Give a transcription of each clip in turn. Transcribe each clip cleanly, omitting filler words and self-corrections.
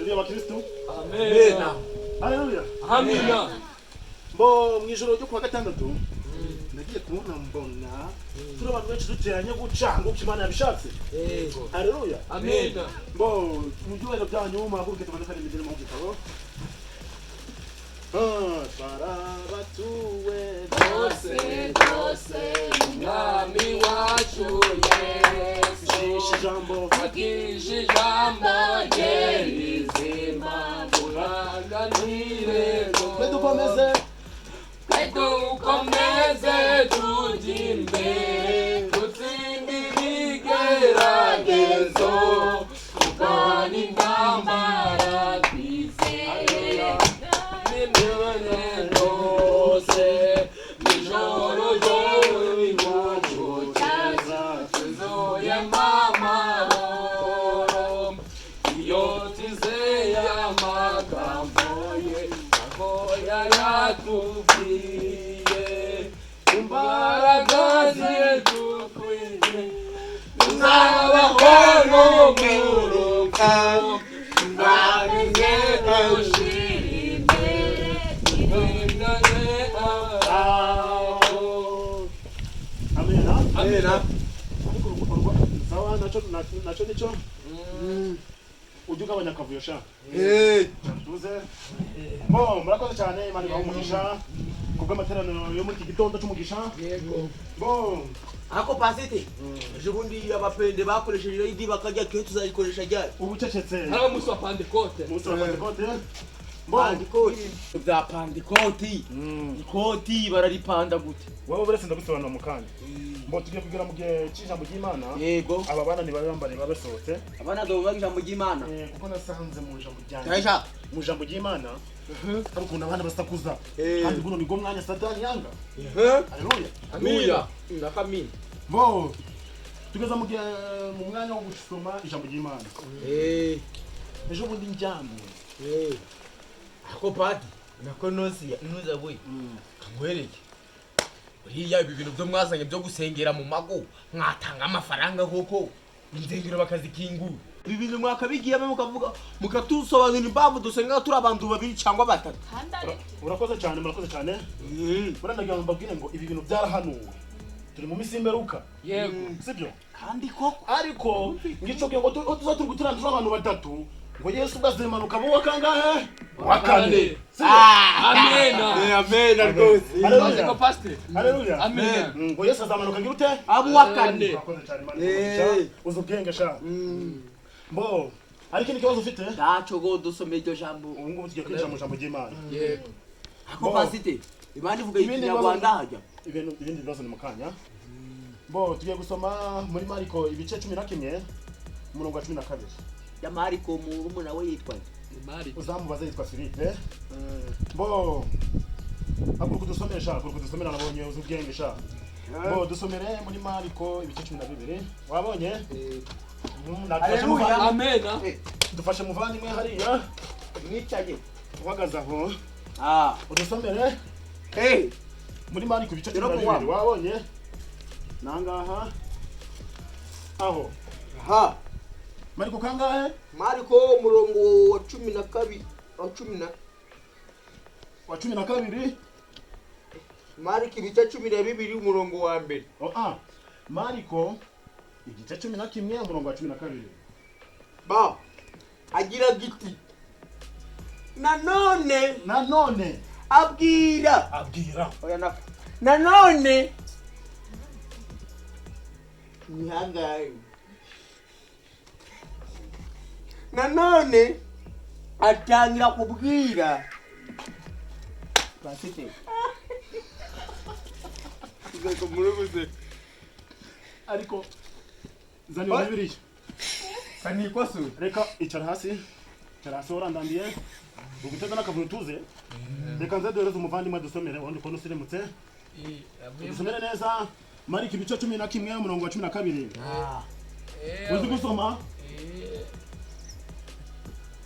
Haleluya bakristo. Amen. Haleluya. Amina. Mbo mwijoro ryo kwa gatandatu nagiye kubona mbona turi abantu benshi duteranye gucanga ukimana yabishatse. Yego. Haleluya. Amen. Mbo mubyubahiro byanyu muhaguruke tuboneka n'imidini mu gitabo. Barabatuwe Dose Mwami wacu Yesu Akisha ijambo Yerizima Buranganire Dukomeze tujimbe Tutsindi bigeragezo Tukani ndambara twizeye Amina. Sawa nacho nicho. Ujuga abanyakavuyo sha. Tuze. Bo murakoze cyane Imana ibahumugisha kubw'amateraniro yo muri iki gitondo cy'umugisha. Yego. Bo ako pasite jubundi abapende bakoresheje idi bakajya cyo tuzayikoresha ryari ubucecetse. Hari umunsi wa Pentecote. Umunsi wa Pentecote. Bo Pandikoti bya Pandikoti ikoti bararipanda gute wowe buretse ndagusobanura mu kanya. Mbo tugiye kugira mu gihe cy'ijambo ry'Imana. Yego. Aba bana ni bambare babasohotse. abana do bagishambo ry'Imana Kuko nasanze mu ijambo ryanjye. Taisha Mu ijambo ry'Imana. Hari ukuntu abana basakuza. Kandi guno nigo mwanya Satani yanga. Haleluya. Amina. Ndakamina. Bo tugeza mu gihe mu mwanya wo gusoma ijambo ry'Imana. Ejo bundi njyamwe. ako padi nako nosi nuza boy kamwereke uriya ibi bintu byo mwazanye byo gusengera mu mago mwatanga amafaranga koko inzengero bakazikingura ibi bintu mwakabigiyemo mukavuga mukatusobanurira impamvu dusenga turi abantu babiri cyangwa batatu Urakoze cyane murakoze cyane. Buranagira mbabwire ngo ibi bintu byarahanuwe. Turi mu misimberuka. Yego. Sibyo? kandi koko Ariko ngico ngo tuzaturi guturandura abantu batatu ngo Yesu bwazemanuka mu wakangahe? Wakane. Amina. amen rwose Haleluya. Pastor. Haleluya. Amen. Ngo Yesu azamanuka ngirute? abo wakane Urakoze cyane Imana. Uzubwenge sha. Bo ariko ni kibazo ufite? dacho go dusome iryo jambo Ubu ngubu tugiye kwinjira mu jambo ry'Imana. Yego. ako pasite ibandi vuga Ibindi ikinyarwanda hajya ibindi bibazo ni mukanya. Bo tugiye gusoma muri Mariko ibice 11 umurongo wa 12. jamari ko mu nawe yitwa Mari. Uzamubaza yitwa Philippe. Bo haguruka dusomesha, haguruka dusomera nabonye uzubwenge sha. Bo dusomere muri Mariko ibice 12. Wabonye? Haleluya. Amena. Dufashe muvandimwe hariya mwicaye uhagaze aho. Udusomere muri Mariko ibice 12. Wabonye? Nangaha. Aho. Mariko kangahe? Mariko umurongo wa 12 Wa 12. Mariko ibice 12 umurongo wa mbere. Mariko igice 11 umurongo wa 12. Ba agira giti. Nanone abwira. Oya nako. Nanone nihangaye. Nanone atangira kubwira basite Zeko murubuze Ariko zani wa Bibiliya. Sani kwaso Reka icara hasi. Icara hasi urandambiye. Ugutega n'akavuyo tuze. Reka nze doreze umuvandimwe dusomere wandi ko nusirimutse. Dusomere neza Mariko ibice 11 umurongo wa 12. Uzi gusoma?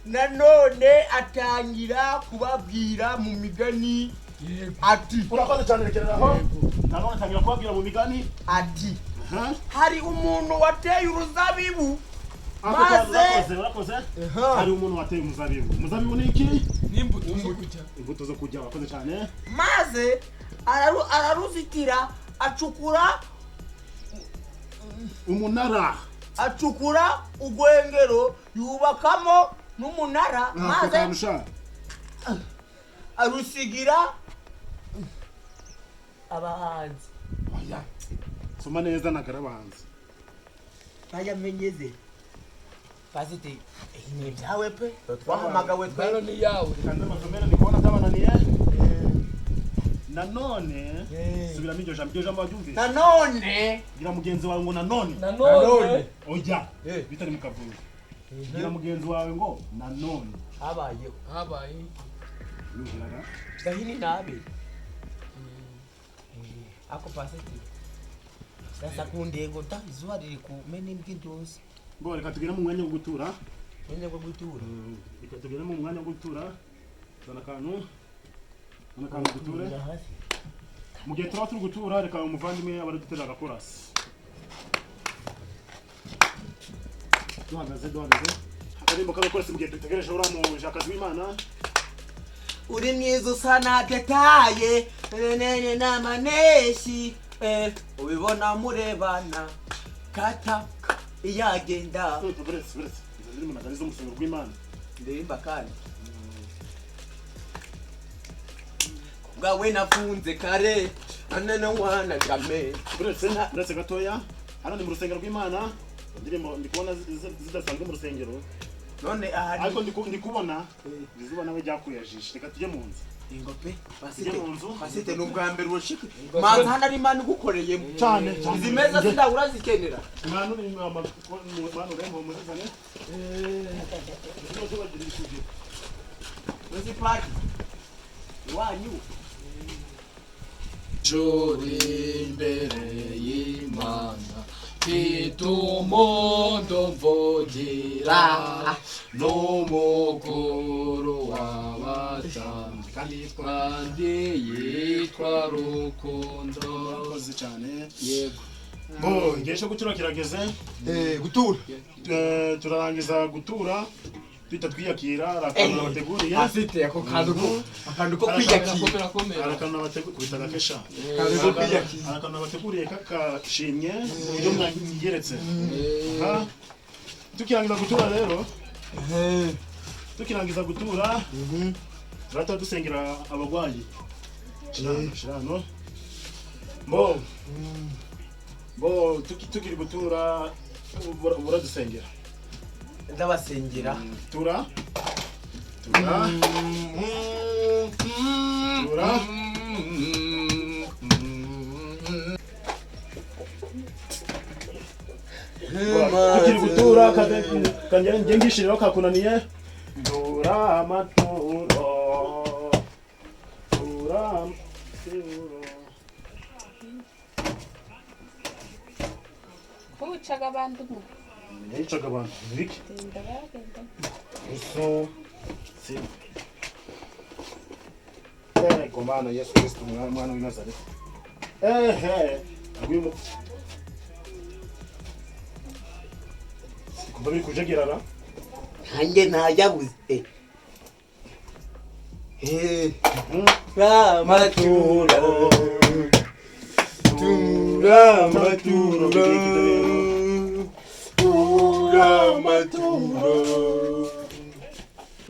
Nanone atangira kubabwira mu migani ati Urakoze cyane rekereraho. Nanone atangira kubabwira mu migani ati hari umuntu wateye uruzabibu maze urakoze hari umuntu wateye umuzabibu ni iki imbuto zo kujya wakoze cyane maze araruzitira acukura umunara acukura ugwengero yubakamo n'umunara maze arusigira abahanzi oya soma neza nagarabanzi aya menyeze pasite ni byawe pe twahamagawe twaro ni yawe kandi amasomero ndikubona byabananiye nanone subiramo iryo jambo wabyumvise nanone gira mugenzi wawe ngo nanone oya bitari mu kavuyo gira mugenzi wawe ngo nanone habaye gahini nabe ako pasite sasa kundego ta izuba riri kumena imbwi byose ngo reka tugire mu mwanya wo gutura reka tugire mu mwanya wo gutura zana kantu guture mu gihe turaba turi gutura reka umuvandimwe aba dutera agakorasi duhagaze akarimbo k'agakorasi mu gihe dutegereje uriya mujakazi w'Imana uri mwiza usa na detaye nene n'amaneshi ubibona murebana kata iyagenda buretse izo ziri mu nagari zo mu rusengero rw'Imana ndirimba kandi bwawe nafunze kare anana wana game buretse gatoya hano ni mu rusengero rw'Imana ndirimo ndikubona zidasanzwe mu rusengero none ahari ariko ndikubona izuba nawe ryakuyajishe reka tujye mu nzu ingo pe basite n'ubwa mbere urushika manza hano ari Imana igukoreyemo cyane izi meza zindabura zikenera Imana uri Imana urembo muzizane izo bagira isugi uzi paki wanyu juri imbere y'Imana Itumondo mvogira n'umukuru w'abatambyi kandi yitwa Rukundo murakoze cyane yego igihe cyo gutura kirageze gutura turarangiza gutura twita twiyakira akantu nabateguriye afite ako kantu ko kwiyakira akantu nabateguriye kubita gakesha akantu nabateguriye kakashimye ibyo mwangeretse tukirangiza gutura rero turata dusengera abagwayi shirano bo tukiri gutura buradusengera ndabasengera tura tukiri gutura kanjye ngishiriro kakunaniye tura amaturo Ucaga abantu mu. Yicaga abantu biki? Eso si. Komana Yesu Kristo mwana w'i Nazareti. Agwimo. Kumba biri kujagerara. Hange ntayabuze. Ramaturo. Ramaturo.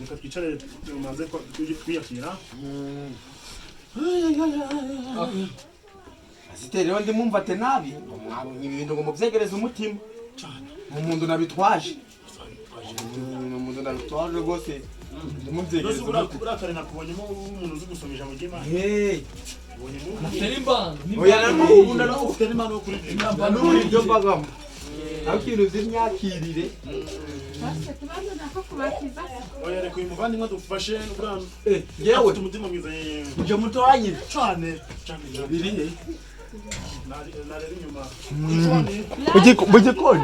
Reka twicare tumaze kwiyakira. Asiteri rero ndimumvate nabi. Ibintu ngo muvyegereza umutima. Umuntu nabitwaje. Umuntu nabitwaje rwose. Ndimuvyegereza umutima. Urakare nakubonyemo umuntu uzi gusoma ijambo ry'Imana. Terimbano. Oya namukunda no ufite n'Imana yo kuririmba. N'uri byo mbagamo. Aho kintu zimyakirire. Oya reka uyu muvandimwe dufashe n'ubwana. Yewe umutima mwiza uje mutoranye cyane birihe narera inyuma bugikoni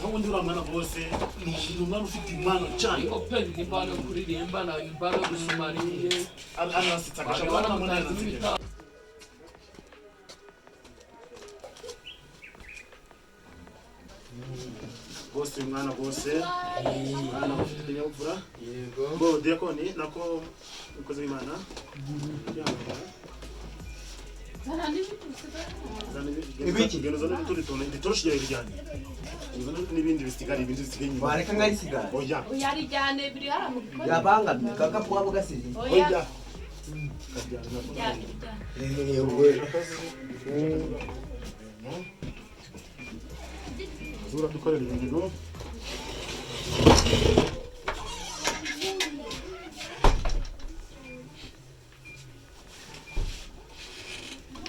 aho ndi uramwana bose ni umwana ufite impano cyane Iko pe ni impano yo kuririmba na impano yo gusomariye arasitsa agashaka n'amuneza nzige bose uyu mwana bose mwana bafite ikinyabupfura yego bo diakoni nako umukozi w'Imana Ibiki? ibintu zone turi tone nditoshye bijyanye n'ibindi bisigaye ibindi bisigaye inyuma wareka ngayisigara oya Uyarijyane biri hara mu gikoni. yabangamye kakapu wabo gasize Oya. oya Jyane. zura dukorera ibintu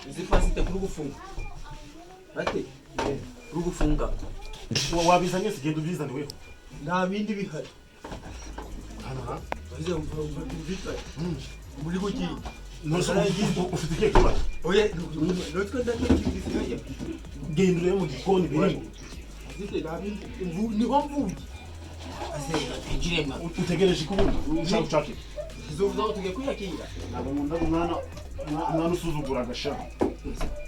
izi fasite kuri gufunga ate kuri gufunga wabizanye sigenda ubyizane weho nta bindi bihari hana baze umva bifite muri guki nose ufite ikihe kibazo oya notwe ndakiri gendure mu gikoni biri zite nta bindi niho mvuye asenga twinjirema utegereje kubona ushaka ushaka izovuza ngo tugiye kwiyakira ntabwo nkunda umwana usuzugura agashaka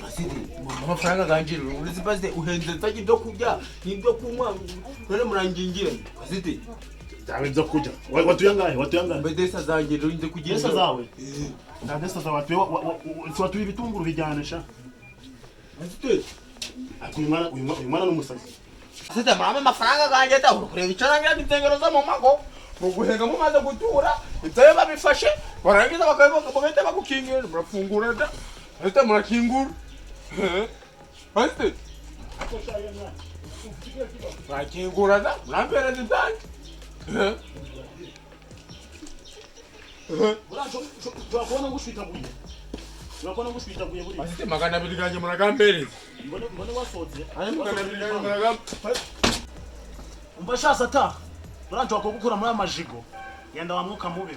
pasite amafaranga ganjira urizi pasite uhenze utagira ibyo kurya n'ibyo kunywa none murangingira pasite cyangwa ibyo kurya watuye angahe mbedesa zanjye rero nze kugira desa zawe nta desa zawe watuye ibitunguru bijyanisha pasite uyu mwana n'umusazi pasite murame amafaranga ganjye da kureba icarangira n'intengero zo mu mago mu guhenga mumaze gutura ibyo babifashe barangiza bagahita bagukingira murafungura da pasite murakingura pasite murakingura da murampereza ibyanjye turakubona ngushwitaguye buriya pasite 200 ganjye muragampereza mbone wasohotse aya 200 ganjye muragampereza umva shasa ataha uranshobora kugukura muri aya majigo yenda wa mwuka mubi